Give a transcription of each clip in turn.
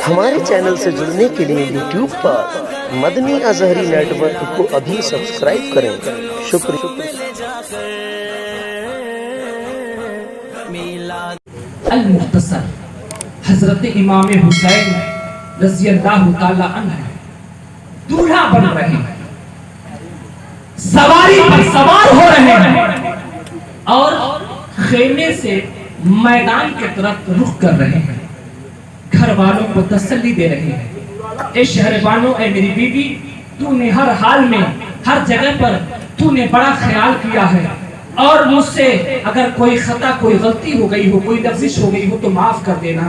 ہمارے چینل سے جڑنے کے لیے یوٹیوب پر مدنی ازہری نیٹ ورک کو ابھی سبسکرائب کریں۔ شکریہ۔ المختصر حضرت امام حسین رضی اللہ تعالی عنہ دولہا بن رہے ہیں، سواری پر سوار ہو رہے ہیں اور خیمے سے میدان کی طرف رخ کر رہے ہیں، گھر والوں کو تسلی دے رہے ہیں۔ اے شہربانو، اے میری بیوی، تو نے ہر حال میں ہر جگہ پر تو نے بڑا خیال کیا ہے، اور مجھ سے اگر کوئی خطا کوئی غلطی ہو گئی ہو، کوئی لفظش ہو گئی ہو تو معاف کر دینا۔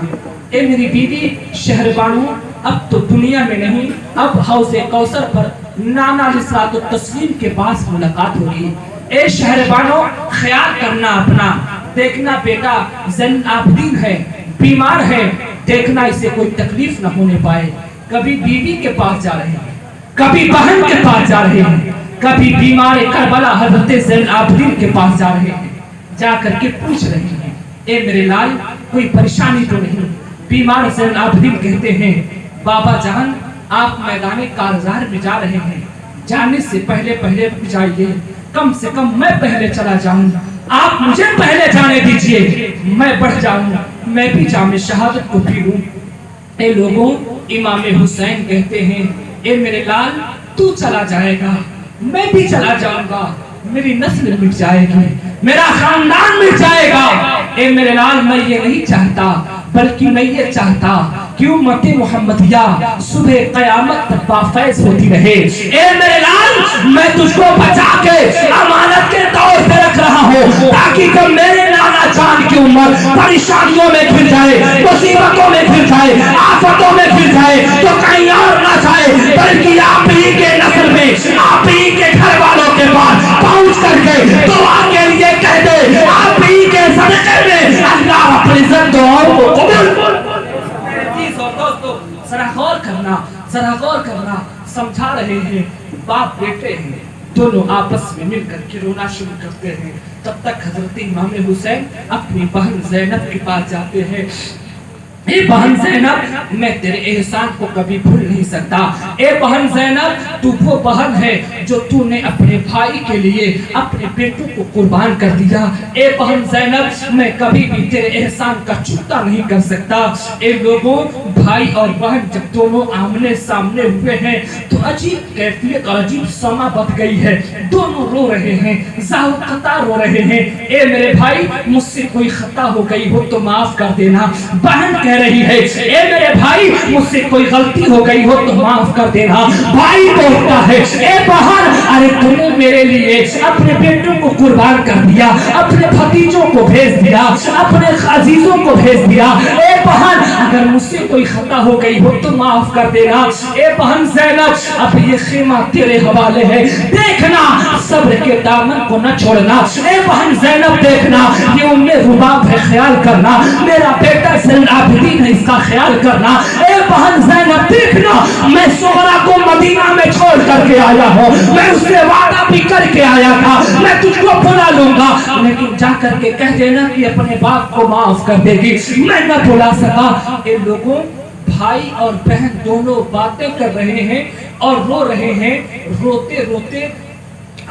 اے میری بیوی شہربانو، اب تو دنیا میں نہیں، اب حوض کوثر پر نانا علیہ التسلیم کے پاس ملاقات ہوگی۔ اے شہربانو، خیال کرنا اپنا، دیکھنا بیٹا زین العابدین ہے، بیمار ہے، دیکھنا اسے کوئی تکلیف نہ ہونے پائے۔ کبھی بیوی کے پاس جا رہے ہیں، کبھی بہن کے پاس جا رہے ہیں، کبھی بیمار کربلا حضرت زین العابدین کے پاس جا رہے ہیں، جا کر کے پوچھ رہے ہیں اے میرے لال کوئی پریشانی تو نہیں؟ بیمار زین العابدین کہتے ہیں بابا جان آپ میدان کارزار میں جا رہے ہیں، جانے سے پہلے پہلے جائیے، کم سے کم میں پہلے چلا جاؤں، آپ مجھے پہلے جانے دیجئے، میں بڑھ جاؤں، میں بھی جام شہادت کو پی لوں۔ اے لوگوں، امام حسین کہتے ہیں اے میرے لال تو چلا جائے گا، میں بھی چلا جاؤں گا، میری نسل مٹ جائے گی، میرا خاندان مٹ جائے گا۔ اے میرے لال میں یہ نہیں چاہتا، بلکہ میں یہ چاہتا کہ امت محمدیہ صبح قیامت تک بافیض ہوتی رہے۔ اے میرے لال میں تجھ کو بچا کے امانت کے طور پہ رکھ رہا ہوں، تاکہ جب میرے نانا جان کی عمر پریشانیوں میں گر جائے، مصیبتوں میں گر جائے، آفتوں میں گر جائے تو کہیں اور نہ جائے، بلکہ آپ ہی کے نسل میں، آپ ہی کے گھر والوں کے پاس پہنچ کر کے دعا کے لیے کہہ دے آپ ہی کے صدقے میں اللہ اپنی دعاؤں کو قبول۔ ذرا غور کرنا، ذرا غور کرنا، سمجھا رہے ہیں، باپ بیٹے ہیں، دونوں آپس میں مل کر کے رونا شروع کرتے ہیں۔ تب تک حضرت امام حسین اپنی بہن زینب کے پاس جاتے ہیں۔ اے بہن زینب میں تیرے احسان کو کبھی بھول نہیں سکتا۔ اے بہن زینب تو وہ بہن ہے جو تو نے اپنے بھائی کے لیے اپنے بیٹوں کو قربان کر دیا۔ اے بہن زینب میں کبھی بھی تیرے احسان کا چکتا نہیں کر سکتا۔ اے لوگوں، بھائی اور بہن جب دونوں آمنے سامنے ہوئے ہیں تو عجیب کیفیت اور عجیب سما بت گئی ہے، دونوں رو رہے ہیں، زاہو قطع رو رہے ہیں۔ اے میرے بھائی مجھ سے کوئی خطا ہو گئی ہو تو معاف کر دینا۔ بہن کہہ رہی ہے اے میرے بھائی مجھ سے کوئی غلطی ہو گئی ہو تو معاف کر دینا۔ بھائی بولتا ہے اے بہن ارے تم نے میرے لیے اپنے بیٹوں کو قربان کر دیا، اپنے بھتیجوں کو بھیج دیا، اپنے عزیزوں کو بھیج دیا۔ اے بہن اگر مجھ سے کوئی خطا ہو گئی ہو تو معاف کر دینا۔ اے بہن زینب اب یہ خیمہ تیرے حوالے ہے، دیکھنا صبر کے دامن کو نہ چھوڑنا۔ اے بہن زینب دیکھنا یہ ام رباب ہے، خیال کرنا میرا بیٹا زین العابدین ہے، اس کا خیال کرنا۔ اے بہن زینب دیکھنا میں سغرا کو مدینہ میں چھوڑ کر کے آیا ہوں، میں اس سے وعدہ بھی کر کے آیا تھا میں تجھ کو بلا لوں گا، لیکن جا کر کے کہہ دینا کہ اپنے باپ کو معاف کر دے گی، میں نہ بلا سکا۔ اے لوگوں، بھائی اور بہن دونوں باتیں کر رہے ہیں اور رو رہے ہیں۔ روتے روتے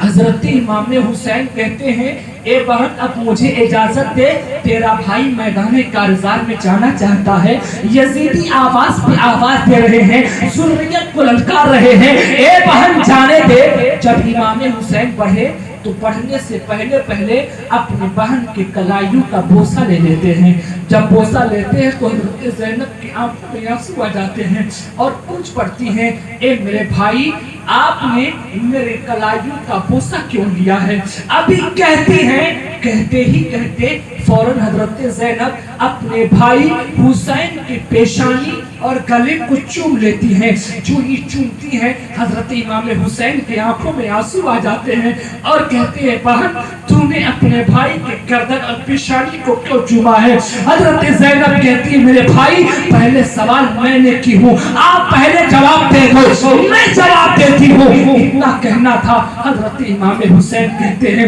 حضرت امام حسین کہتے ہیں اے بہن اب مجھے اجازت دے، تیرا بھائی میدان کارزار میں جانا چاہتا ہے۔ یزیدی آواز پہ آواز دے رہے ہیں، ذریت کو للکار رہے ہیں، اے بہن جانے دے۔ جب امام حسین پڑھے تو پڑھنے سے پہلے پہلے اپنی بہن کے کلائیوں کا بوسہ لے لیتے ہیں۔ جب بوسہ لیتے ہیں تو حضرت زینب کی آنکھوں میں آنسو آ جاتے ہیں اور پوچھ پڑتی ہیں اے میرے بھائی آپ نے میرے کلائیوں کا بوسہ کیوں لیا ہے؟ ابھی کہتی ہیں، کہتے ہی کہتے فوراً حضرت زینب اپنے بھائی حسین کی پیشانی اور گلے کو چوم لیتی ہیں۔ جو ہی چومتی ہیں حضرت امام حسین کی آنکھوں میں آنسو آ جاتے ہیں اور کہتے ہیں بہن تو نے اپنے بھائی کے گردن اور پیشانی کو کیوں چوما ہے؟ حضرت زینب کہتی ہے میرے بھائی پہلے سوال میں نے کی ہوں، آپ پہلے جواب دے دو، میں جواب دیتی ہوں۔ اتنا کہنا تھا۔ حضرت امام حسین کہتے ہیں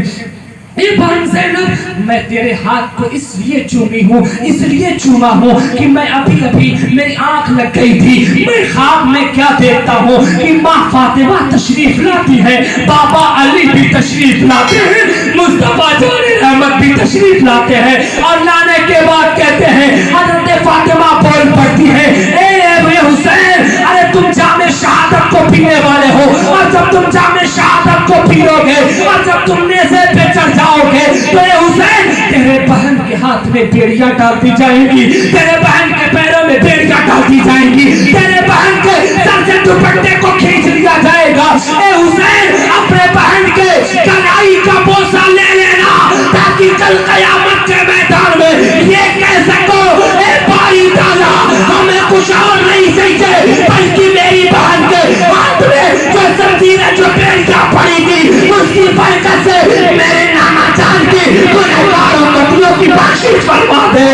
اے بہن زینب میں تیرے ہاتھ کو اس لیے چومی ہوں، اس لیے چوما ہوں کہ میں ابھی ابھی میری آنکھ لگ گئی تھی، میں خواب میں کیا دیکھتا ہوں کہ ماں فاطمہ تشریف لاتی ہے، بابا علی بھی تشریف لاتے ہیں، مصطفیٰ جان رحمت بھی تشریف لاتے ہیں، اور لانے کے بعد کہتے ہیں حضرت فاطمہ بول پڑتی ہے اے حسین ارے تم جام شہادت کو پینے والے ہو، اور جب تم جام شہادت کو پیو گے اور جب تم نیزے پہ چڑھ جاؤ گے تو اے حسین تیرے بہن کے ہاتھ میں بیڑیاں ڈال دی جائیں گی، تیرے بہن کے پیروں میں بیڑیاں ڈال دی جائیں گی، تیرے بہن کے سر سے دوپٹے کو کھینچ لیا جائے گا۔ اے حسین اپنے بہن کے کلائی کا بوسہ لے لینا تاکہ کل قیامت کے میدان میں یہ کہہ سکو اے باری تعالیٰ ہمیں کچھ اور نہیں چاہیے بلکہ میری بہن کے ہاتھ میں جو زنجیریں جو بیڑیاں پڑی تھی اس کی برکت سے میرے نانا جان کی گنہگار امتیوں کی بخشش فرما دے۔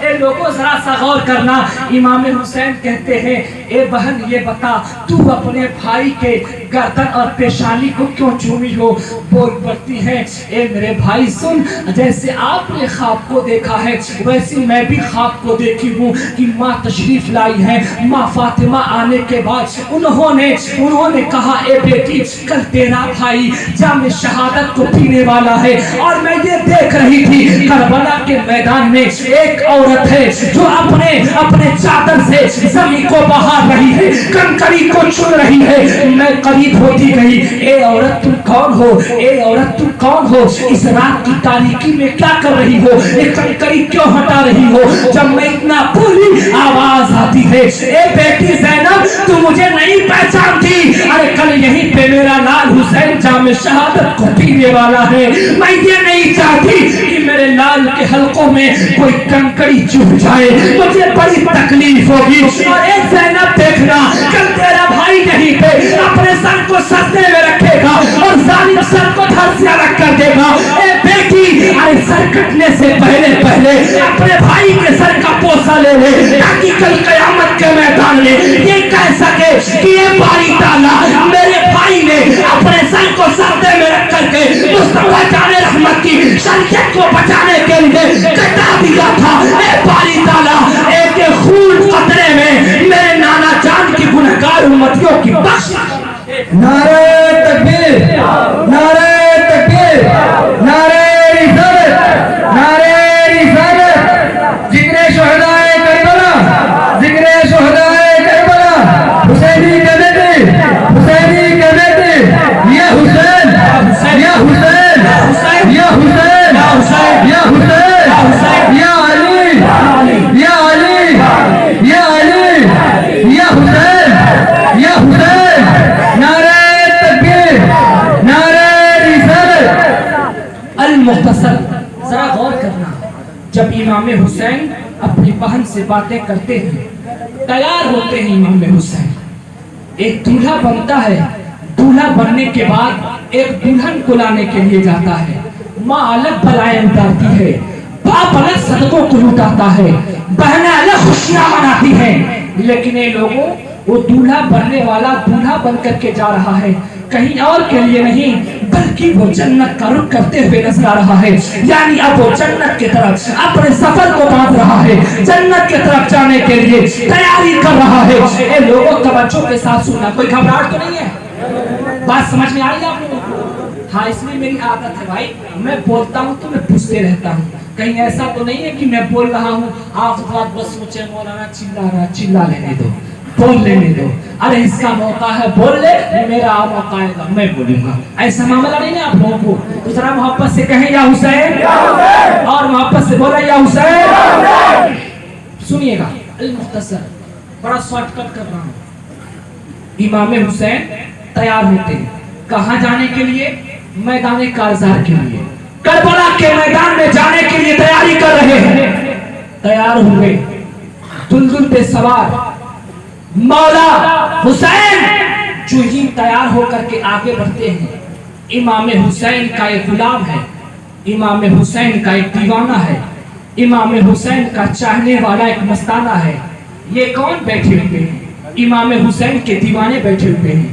اے لوگوں ذرا سا غور کرنا، امام حسین کہتے ہیں اے بہن یہ بتا تو اپنے بھائی کے گردن اور پیشانی کو کیوں چومی ہو؟ بول پڑتی ہے اے میرے بھائی سن، جیسے آپ نے خواب کو دیکھا ہے ویسے میں بھی خواب کو دیکھی ہوں کہ ماں تشریف لائی ہے، ماں فاطمہ آنے کے بعد انہوں نے کہا اے بیٹی کل تیرا بھائی جام شہادت کو پینے والا ہے، اور میں یہ دیکھ رہی تھی کربلا کے میدان میں ایک عورت ہے جو اپنے چادر سے زمین کو بہا رہی ہے، کنکری کو چن رہی ہے۔ میں قریب ہوتی گئی، اے عورت تم کون ہو؟ اے عورت تم کون ہو؟ اس رات کی تاریکی میں کیا کر رہی ہو؟ یہ کنکری کیوں ہٹا رہی ہو؟ جب میں اتنا بولی آواز آتی ہے اے بیٹی زینب تو مجھے نہیں پہچانتی؟ ارے کل یہیں پہ میرا لال حسین جام شہادت کو پینے والا ہے، میں یہ نہیں چاہتی کہ میرے لال کے حلقوں میں کوئی کنکڑی چبھ جائے، مجھے بڑی تکلیف ہوگی۔ اور اے زینب دیکھنا کل تیرا بھائی یہیں پہ اپنے سر کو سجدے میں رکھے گا اور ظالم سر کو دھرسیا رکھ کر دے گا۔ اے بیٹی ارے سر کٹنے سے پہلے اپنے بھائی کے سر کا بوسہ لے لے تاکہ کل قیامت کے میدان میں یہ کہہ سکے کہ یہ باری تعالیٰ میرے بھائی نے اپنے سر کو سجدے میں رکھ کر کے مصطفیٰ جان رحمت کی شریعت کو بچانے کے لیے کٹا دیا تھا۔ اے باری تعالیٰ ایک خون قطرے میں میرے نانا جان کی گنہگار امتیوں کی بخش۔ نعرہ تکبیر، نعرہ تکبیر، نعرہ رسالت، نعرہ رسالت، ذکر شہدائے کربلا، ذکر شہدائے کربلا، حسینی کا بیٹے، حسینی کا بیٹے، یا حسین، یا حسین، یا حسین، یا حسین، یا علی، یا علی، یا علی، یا حسین، یا حسین، نعرہ تکبیر، نعرہ رسالت۔ المختصر ذرا غور کرنا، جب امام حسین اپنی بہن سے باتیں کرتے ہیں تیار ہوتے ہیں امام حسین، ایک دولہا بنتا ہے، دولہا بننے کے بعد ایک دلہن کو لانے کے لیے جاتا ہے، ماں الگ بلائیں اتارتی ہے، باپ الگ صدقوں کو لوٹاتا ہے، بہنیں الگ خوشیاں مناتی ہیں، لیکن یہ لوگوں وہ دولہا بننے والا دولہا بن کر کے جا رہا ہے، کہیں اور کے لیے نہیں بلکہ وہ جنت کا رخ کرتے ہوئے نظر آ رہا ہے، یعنی اب وہ جنت کی طرف اپنے سفر کو باندھ رہا ہے، جنت کی طرف جانے کے لیے تیاری کر رہا ہے۔ اے لوگوں توجہ کے ساتھ سننا، کوئی گھبراہٹ تو نہیں ہے؟ بات سمجھ میں آئی آپ لوگوں کو؟ ہاں اس لیے میری عادت ہے بھائی میں بولتا ہوں تو میں پوچھتے رہتا ہوں، کہیں ایسا تو نہیں ہے کہ میں بول رہا ہوں آپ بات بس سوچے مولانا چلا رہا، چلا لینے دو، بول لینے دو، ارے اس کا موقع ہے بول لے، میرا موقع آئے گا میں بولوں گا، ایسا معاملہ نہیں ہے آپ لوگوں کو۔ دوسرا محبت سے کہیں یا حسین، اور محبت سے بولے یا حسین۔ سنیے گا المختصر، بڑا شارٹ کٹ کر رہا ہوں۔ امام حسین تیار ہوتے ہیں کہاں جانے کے لیے؟ میدان کارزار کے لیے، کربلا کے میدان میں جانے کے لیے تیاری کر رہے ہیں۔ تیار ہوئے، دلدل پہ سوار مولا حسین جو ہی تیار ہو کر کے آگے بڑھتے ہیں، امام حسین کا ایک غلام ہے، امام حسین کا ایک دیوانہ ہے، امام حسین کا چاہنے والا ایک مستانہ ہے۔ یہ کون بیٹھے ہوئے ہیں؟ امام حسین کے دیوانے بیٹھے ہوئے ہیں۔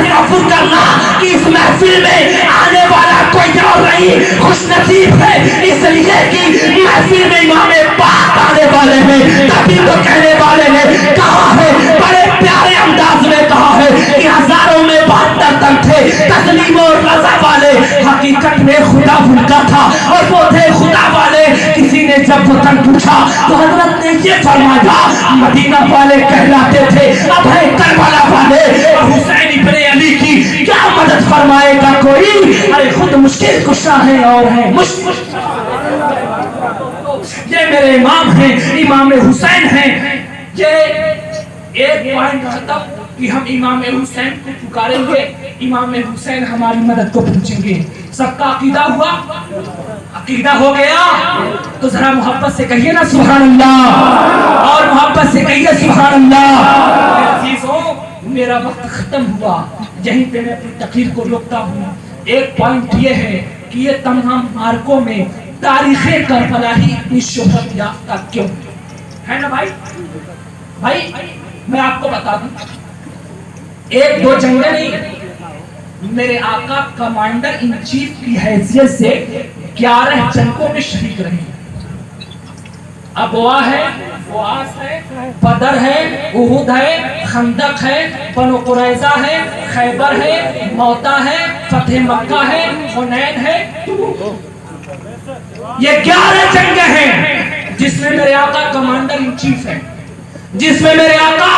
تصور کرنا کہ اس محفل میں آنے والا کوئی اور نہیں خوش نصیب ہے اس لیے کہ محفل میں امام پاک آنے والے ہیں. تبھی تو کہنے والے نے کہا ہے, بڑے پیارے انداز میں کہا ہے کہ ہزاروں میں 72 تن تھے تسلیم اور رضا والے, حقیقت میں خدا ان کا تھا اور وہ تھے خدا والے. کسی نے جب وہ تن پوچھا تو حضرت نے یہ فرمایا مدینہ والے کہلاتے تھے اب ہے کربلا والے. اور حسین ابن علی کی کیا مدد فرمائے گا کوئی, ارے خود مشکل کشا ہے اور ہے مشکل. یہ میرے امام ہیں, امام حسین ہیں. یہ ایک پوائنٹ ختم کہ ہم امام حسین کو پکاریں گے, امام حسین ہماری مدد کو پہنچیں گے. سب کا عقیدہ ہوا, عقیدہ ہو گیا تو ذرا محبت سے کہیے نا سبحان اللہ, اور محبت سے کہیے سبحان اللہ. عزیزوں میرا وقت ختم ہوا, یہیں پہ میں اپنی تقریر کو روکتا ہوں. ایک پوائنٹ یہ ہے کہ یہ تمام مارکوں میں تاریخ کربلا ہی اتنی شہرت یافتہ کیوں ہے نا بھائی. بھائی میں آپ کو بتا دوں, ایک دو جنگیں نہیں, میرے آقا کمانڈر ان چیف کی حیثیت سے 11 جنگوں میں شریک رہے. ابوا ہے, بواس ہے, بدر ہے, احد ہے, خندق ہے, بنو قریظہ ہے, خیبر ہے, موتا ہے, فتح مکہ ہے, حنین ہے. یہ 11 جنگیں ہیں جس میں میرے آقا کمانڈر ان چیف ہے, جس میں میرے آقا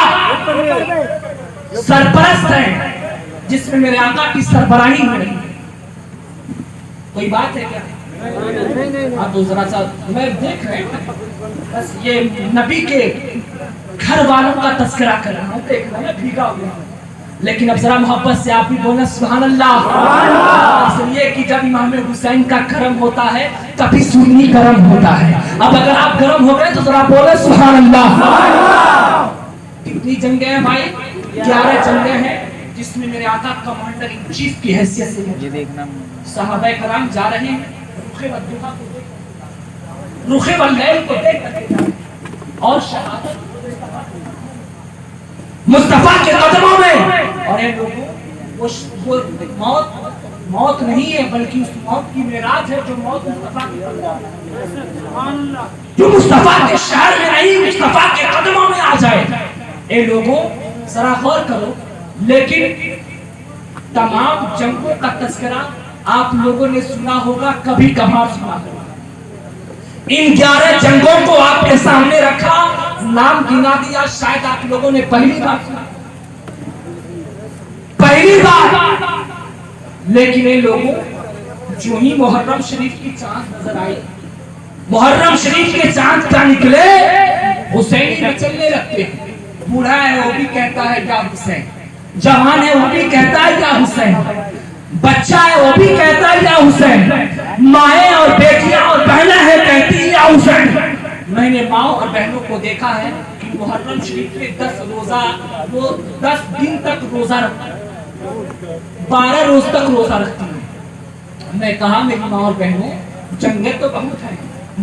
سرپرست ہیں, جس میں میرے آقا کی سربراہی ہو رہی. کوئی بات ہے کیا؟ ہاں تو ذرا سا میں دیکھ رہے ہیں, بس یہ نبی کے گھر والوں کا تذکرہ کر رہا ہوں, دیکھ رہا ہوں میں بھیگا ہوا ہوں. لیکن اب ذرا محبت سے آپ بھی بولنا سبحان اللہ. اس لیے کہ جب امام حسین کا کرم ہوتا ہے کبھی سنی گرم ہوتا ہے. اب اگر آپ گرم ہو گئے تو ذرا بولے سبحان اللہ. کتنی جنگیں ہیں بھائی؟ 11 جنگیں ہیں جس میں میرے آقا کمانڈر ان چیف کی حیثیت سے صحابہ کرام جا رہے ہیں. رخ واللیل کو دیکھ اور شہادت مصطفیٰ کے قدموں میں. اور اے لوگوں وہ موت نہیں ہے بلکہ اس موت کی معراج ہے جو موت مصطفیٰ کے قدموں میں, جو مصطفیٰ کے شہر میں نہیں مصطفیٰ کے قدموں میں آ جائے. اے لوگوں ذرا غور کرو, لیکن تمام جنگوں کا تذکرہ آپ لوگوں نے سنا ہوگا, کبھی کبھار سنا ہوگا. ان 11 جنگوں کو آپ کے سامنے رکھا, نام گنا دیا, شاید آپ لوگوں نے پہلی بار سنا, پہلی بار. لیکن یہ لوگوں جو ہی محرم شریف کی چاند نظر آئی, محرم شریف کے چاند کا نکلے, حسینی میں چلنے لگتے ہیں. بوڑھا ہے وہ بھی کہتا ہے یا حسین, جوان ہے وہ بھی کہتا ہے یا حسین, بچہ ہے وہ بھی کہتا ہے یا حسین, مائیں اور بیٹیاں اور بہنیں ہیں کہتی ہے یا حسین. میں نے ماؤں اور بہنوں کو دیکھا ہے کہ محرم شریف کے 10 روزہ وہ 10 دن تک روزہ رکھتی ہیں, 12 روز تک روزہ رکھتی ہیں. میں کہا میری ماں اور بہنوں جنگیں تو بہت ہیں,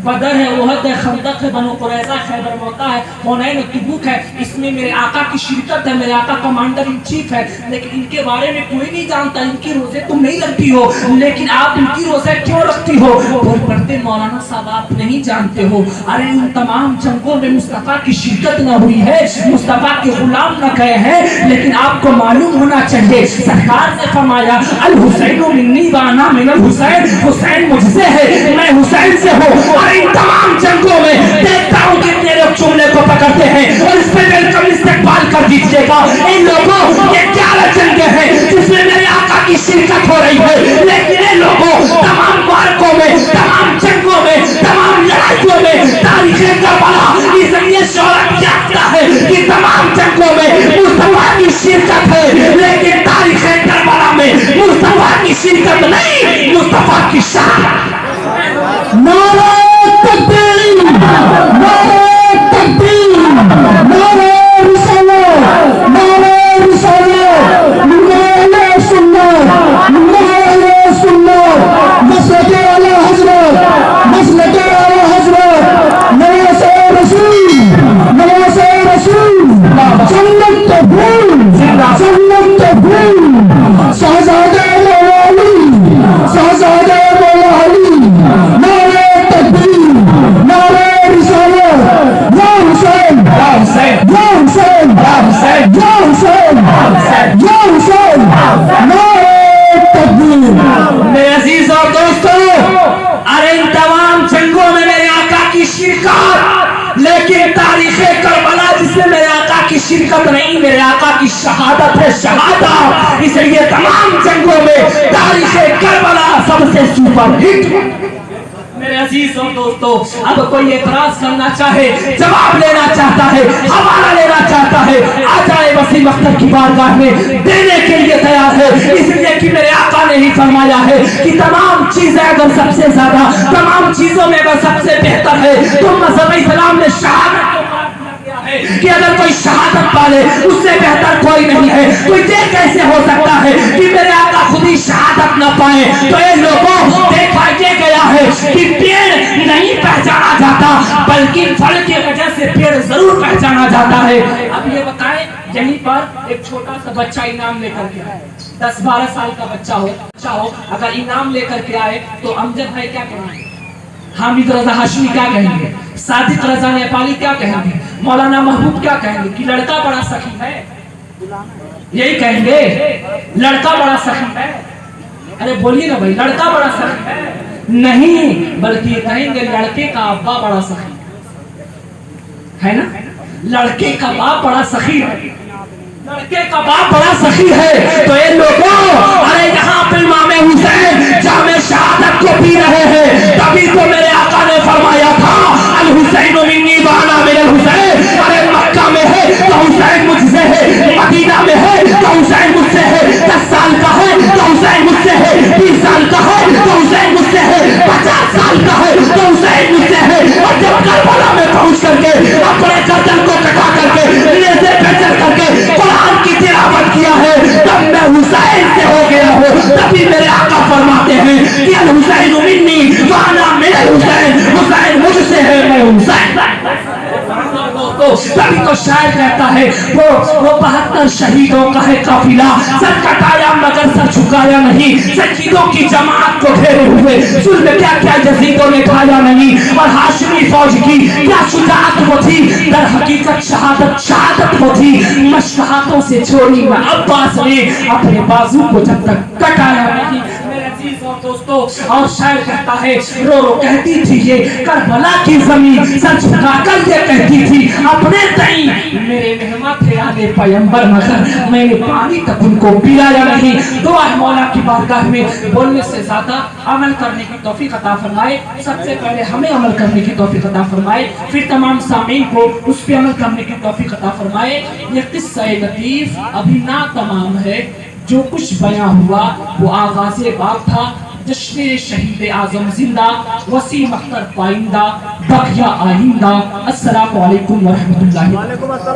بدر ہے, احد ہے, خندق ہے, بنو قریظہ, خیبر موتا ہے, حنین ہے, تبوک ہے, اس میں میرے آقا کی شرکت ہے, میرے آقا کمانڈر ان چیف ہے. لیکن ان کے بارے میں کوئی نہیں جانتا, ان کی روزے تم نہیں رکھتی ہو, لیکن آپ ان کی روزے کیوں رکھتی ہو؟ بول پڑھتے مولانا صاحب آپ نہیں جانتے ہو, ارے ان تمام جنگوں میں مصطفیٰ کی شرکت نہ ہوئی ہے, مصطفیٰ کے غلام نہ گئے ہیں. لیکن آپ کو معلوم ہونا چاہیے, سرکار نے فرمایا الحسین منی وانا من الحسین, حسین مجھ سے ہے میں حسین سے ہوں. اور ان تمام جنگوں میں دیکھتا ہوں کہ میرے چومنے کو پکڑتے ہیں, اور اس پہ ویلکم استقبال کر دیجیے گا. ان لوگوں یہ 11 جنگیں ہیں جس میں میرے آقا کی شرکت ہو رہی ہے, لیکن ان لوگوں تمام مارکوں میں, تمام جنگوں میں, تمام لڑائیوں میں تاریخ کربلا اس لیے شہرت یافتہ ہے کہ تمام جنگوں میں مصطفیٰ کی شرکت ہے, لیکن تاریخ کربلا میں مصطفیٰ کی شرکت نہیں, مصطفیٰ کی شان. نعرہ تکبیر, نعرہ تکبیر, نعرہ رسالت, نعرہ رسالت, نعرہ سنت, نعرہ سنت, مسلک اعلی حضرت, مسلک اعلی حضرت, نواز رسول, نواز رسول, جنت تو بھول, جنت تو بھول. حقیقت نہیں، میرے آقا کی شہادت ہے شہادت، اس لیے تمام جنگوں میں تاریخ کربلا سب سے سپر ہٹ۔ میرے عزیزوں دوستو، اب کوئی اعتراض کرنا چاہے، جواب لینا چاہتا ہے، حوالہ لینا چاہتا ہے، آ جائے وسیم اختر کی بارگاہ میں، دینے کے لیے تیار ہے، اس لیے کہ میرے آقا نے ہی فرمایا ہے کہ تمام چیزیں اگر سب سے زیادہ، تمام چیزوں میں اگر سب سے بہتر ہے تو مذہب اسلام نے شہادت کہ اگر کوئی شہادت پالے اس سے بہتر کوئی نہیں ہے۔ تو یہ کیسے ہو سکتا ہے کہ میرے آقا خود ہی شہادت نہ پائے؟ تو اے لوگوں، دیکھا یہ گیا ہے کہ پیڑ نہیں پہچانا جاتا بلکہ پھل کی وجہ سے پیڑ ضرور پہچانا جاتا ہے۔ اب یہ بتائیں، یہیں پر ایک چھوٹا سا بچہ انعام لے کر کے آئے، 10-12 سال کا بچہ ہو، اگر انعام لے کر کے آئے تو امجد بھائی کیا کہیں گے؟ حامد رضا ہاشمی کیا کہیں گے؟ صادق رضا نیپالی کیا کہیں گے؟ مولانا محبوب کیا کہیں گے؟ کہ لڑکا بڑا سخی ہے، یہی کہیں گے لڑکا بڑا سخی ہے؟ ارے بولیے نا بھائی، لڑکا بڑا سخی ہے نہیں، بلکہ یہ کہیں گے لڑکے کا ابا بڑا سخی ہے نا، لڑکے کا باپ بڑا سخی ہے، لڑکے کا باپ بڑا سخی ہے۔ تو اے لوگوں، ارے یہاں پہ امام حسین جامع شہادت کو پی رہے ہیں، تبھی تو میرے آقا نے فرمایا تھا الحسین منی وانا من الحسین، ارے مکہ میں ہے تو حسین مجھ سے ہے، مدینہ میں ہے تو حسین مجھ سے ہے، 10 سال کا ہے تو حسین مجھ سے ہے، 20 سال کا ہے تو حسین مجھ سے ہے، 50 سال کا ہے تو حسین مجھ سے ہے۔ اور جب کربلا میں پہنچ کر کے اپنے گردن کو کٹا کر کے نیزے پہ چڑھ کر کے قرآن کی تلاوت کیا ہے، تب میں حسین سے ہو گیا ہوں۔ تبھی میرے آقا فرماتے ہیں کہ الحسین منی وانا من الحسین، حسین مجھ سے ہے، میں حسین۔ تبھی تو شاعر کہتا ہے وہ 72 شہیدوں کا ہے قافلہ، سر کٹایا مگر سر جھکایا نہیں، سجدوں کی جماعت کو گھیرے ہوئے ظلم کیا کیا یزیدوں نے کھایا نہیں، اور ہاشمی فوج کی کیا شجاعت وہ تھی، در حقیقت شہادت وہ تھی، مشہاتوں سے چھوڑی میں عباس نے اپنے بازو کو جب تک کٹایا نہیں۔ میرے عزیزوں دوستو، اور شاعر کہتا ہے رو رو کہتی تھی یہ کربلا کی زمین، سر جھکا کر یہ کہتی تھی اپنے تئیں میرے مہماں تھے آنے پیمبر مگر میں نے پانی تک ان کو پلایا نہیں۔ دعا ہے مولا کی بارگاہ میں بولنے سے زیادہ عمل کرنے کی توفیق عطا فرمائے، سب سے پہلے ہمیں عمل کرنے کی توفیق عطا فرمائے، پھر تمام سامعین کو اس پہ عمل کرنے کی توفیق عطا فرمائے۔ یہ قصہ لطیف ابھی نہ تمام ہے، جو کچھ بیاں ہوا وہ آغاز باب تھا۔ جشن شہید اعظم زندہ، وسیم اختر پائندہ، بقیہ آئندہ۔ السلام علیکم ورحمۃ اللہ۔